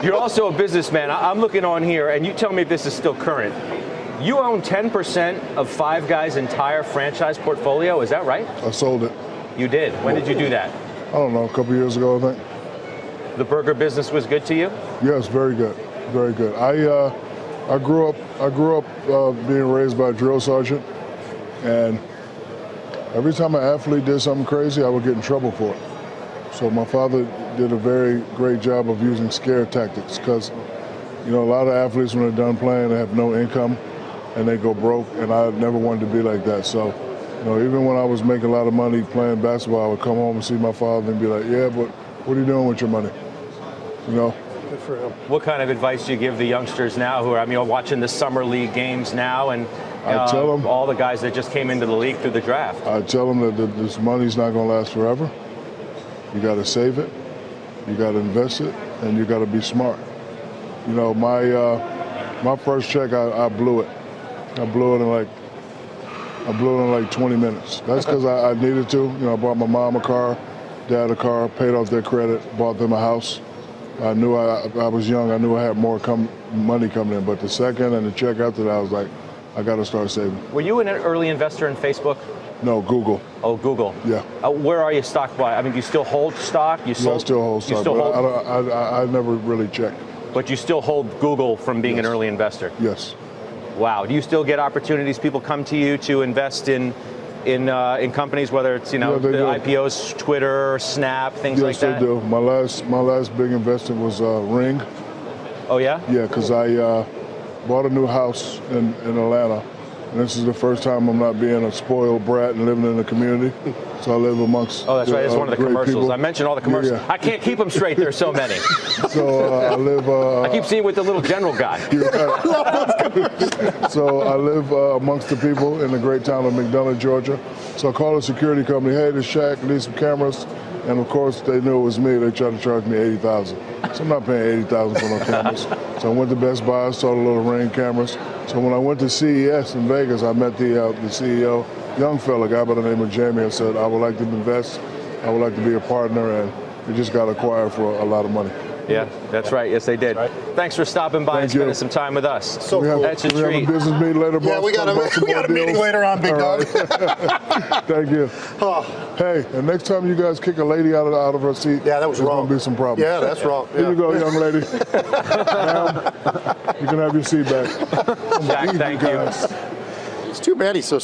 You're also a businessman. I'm looking on here, and you tell me if this is still current. You own 10% of Five Guys' entire franchise portfolio. Is that right? I sold it. You did. When did you do that? I don't know, a couple years ago, I think. The burger business was good to you? Yes, very good, very good. I grew up being raised by a drill sergeant, and every time an athlete did something crazy, I would get in trouble for it. So my father did a very great job of using scare tactics, because a lot of athletes, when they're done playing, they have no income and they go broke, and I never wanted to be like that. So even when I was making a lot of money playing basketball, I would come home and see my father and be like, yeah, but what are you doing with your money? Good for him. What kind of advice do you give the youngsters now who are watching the summer league games now, and I tell them, all the guys that just came into the league through the draft? I tell them that this money's not going to last forever. You got to save it, you got to invest it, and you got to be smart. My first check, I blew it. I blew it in like 20 minutes. That's because I needed to. I bought my mom a car, dad a car, paid off their credit, bought them a house. I knew I was young. I knew I had more money coming in. But the second and the check after that, I was like, I got to start saving. Were you an early investor in Facebook? No, Google. Oh, Google. Yeah. Where are you stock-wise? Do you still hold stock? I still hold stock. I never really checked. But you still hold Google from being an early investor? Yes. Wow. Do you still get opportunities? People come to you to invest in companies, whether it's the IPOs, Twitter, Snap, things like that? Yes, they do. My last big investment was Ring. Oh yeah? Yeah, because I bought a new house in Atlanta. And this is the first time I'm not being a spoiled brat and living in the community. So I live amongst. Oh, that's right. It's one of the commercials. People. I mentioned all the commercials. Yeah. I can't keep them straight. There's so many. So I live. I keep seeing with the little general guy. So I live amongst the people in the great town of McDonough, Georgia. So I called a security company. Hey, this Shaq, need some cameras. And of course, they knew it was me. They tried to charge me $80,000. So I'm not paying $80,000 for no cameras. So I went to Best Buy, saw the little Ring cameras. So when I went to CES in Vegas, I met the CEO, young fella, a guy by the name of Jamie, and said, I would like to invest. I would like to be a partner, and we just got acquired for a lot of money. Yeah, that's right. Yes, they did. Right. Thanks for stopping by and spending some time with us. So cool. That's a treat. We have a business meeting later. Yeah, we got a meeting later on, big dog. Thank you. Hey, and next time you guys kick a lady out of her seat, yeah, that was wrong. There's going to be some problems. Yeah, that's wrong. Here you go, young lady. You can have your seat back. Jack, thank you. It's too bad he's so